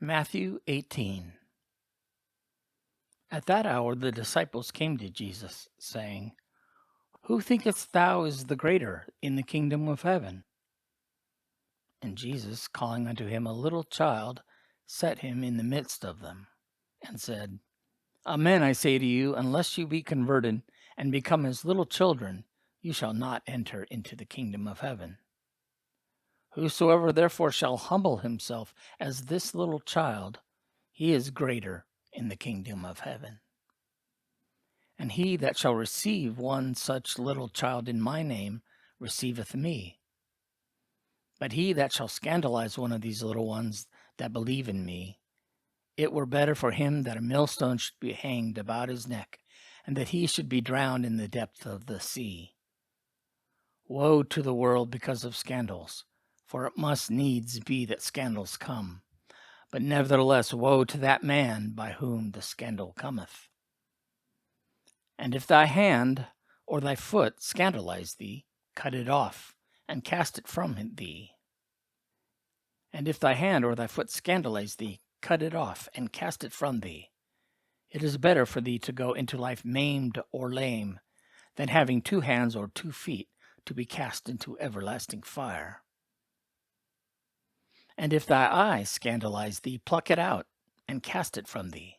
Matthew 18. At that hour the disciples came to Jesus, saying, Who thinkest thou is the greater in the kingdom of heaven? And Jesus, calling unto him a little child, set him in the midst of them, and said, Amen, I say to you, unless you be converted and become as little children, you shall not enter into the kingdom of heaven. Whosoever therefore shall humble himself as this little child, he is greater in the kingdom of heaven. And he that shall receive one such little child in my name receiveth me. But he that shall scandalize one of these little ones that believe in me, it were better for him that a millstone should be hanged about his neck, and that he should be drowned in the depth of the sea. Woe to the world because of scandals, for it must needs be that scandals come. But nevertheless, woe to that man by whom the scandal cometh. And if thy hand or thy foot scandalize thee, cut it off, and cast it from thee. And if thy hand or thy foot scandalize thee, cut it off, and cast it from thee. It is better for thee to go into life maimed or lame, than having 2 hands or 2 feet to be cast into everlasting fire. And if thy eye scandalize thee, pluck it out, and cast it from thee.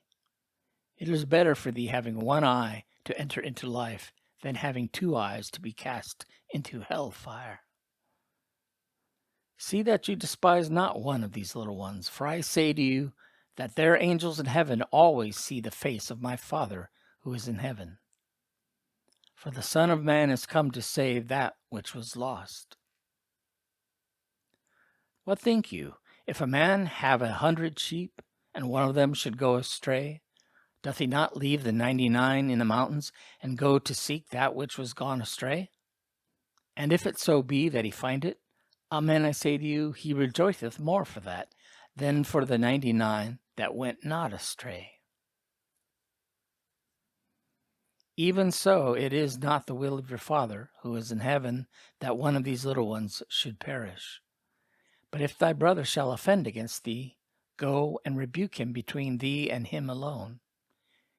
It is better for thee having 1 eye to enter into life, than having 2 eyes to be cast into hell fire. See that you despise not one of these little ones, for I say to you that their angels in heaven always see the face of my Father who is in heaven. For the Son of Man is come to save that which was lost. What think you? If a man have 100 sheep, and one of them should go astray, doth he not leave the 99 in the mountains, and go to seek that which was gone astray? And if it so be that he find it, amen, I say to you, he rejoiceth more for that than for the 99 that went not astray. Even so, it is not the will of your Father, who is in heaven, that one of these little ones should perish. But if thy brother shall offend against thee, go and rebuke him between thee and him alone.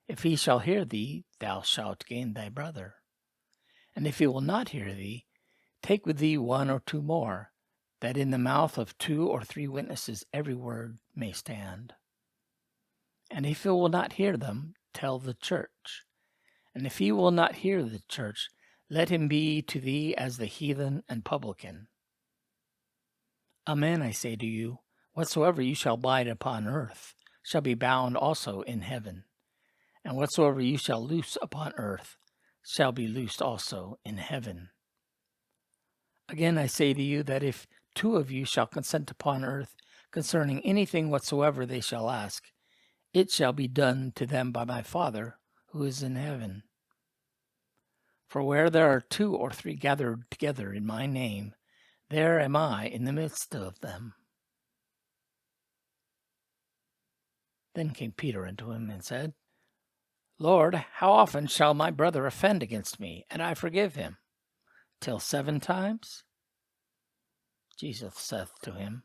If he shall hear thee, thou shalt gain thy brother. And if he will not hear thee, take with thee 1 or 2 more, that in the mouth of 2 or 3 witnesses every word may stand. And if he will not hear them, tell the church. And if he will not hear the church, let him be to thee as the heathen and publican. Amen, I say to you, whatsoever you shall bind upon earth shall be bound also in heaven, and whatsoever you shall loose upon earth shall be loosed also in heaven. Again I say to you that if 2 of you shall consent upon earth concerning anything whatsoever they shall ask, it shall be done to them by my Father who is in heaven. For where there are 2 or 3 gathered together in my name, there am I in the midst of them. Then came Peter unto him and said, Lord, how often shall my brother offend against me, and I forgive him? Till 7 times? Jesus saith to him,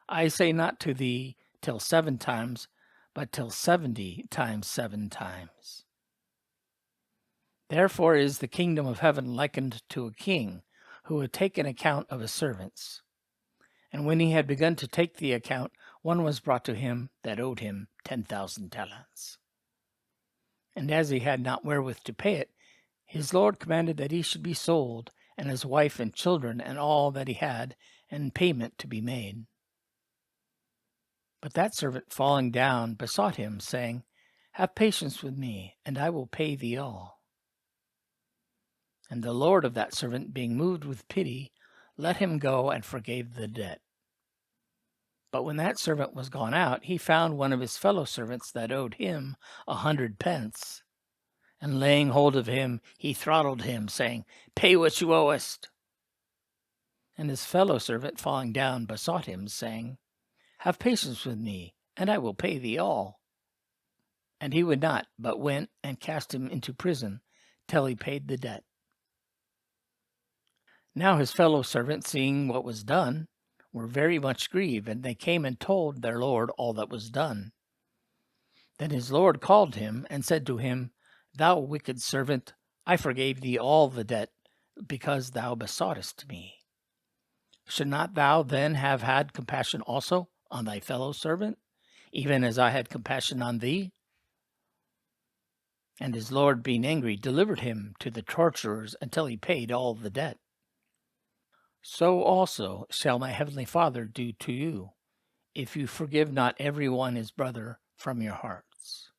I say not to thee till 7 times, but till 70 times 7 times. Therefore is the kingdom of heaven likened to a king, who had taken account of his servants. And when he had begun to take the account, one was brought to him that owed him 10,000 talents. And as he had not wherewith to pay it, his Lord commanded that he should be sold, and his wife and children, and all that he had, and payment to be made. But that servant falling down besought him, saying, Have patience with me, and I will pay thee all. And the Lord of that servant, being moved with pity, let him go and forgave the debt. But when that servant was gone out, he found one of his fellow servants that owed him 100 pence. And laying hold of him, he throttled him, saying, Pay what you owest. And his fellow servant, falling down, besought him, saying, Have patience with me, and I will pay thee all. And he would not, but went and cast him into prison till he paid the debt. Now his fellow servant, seeing what was done, were very much grieved, and they came and told their Lord all that was done. Then his Lord called him and said to him, Thou wicked servant, I forgave thee all the debt, because thou besoughtest me. Should not thou then have had compassion also on thy fellow servant, even as I had compassion on thee? And his Lord, being angry, delivered him to the torturers until he paid all the debt. So also shall my heavenly Father do to you, if you forgive not every one his brother from your hearts.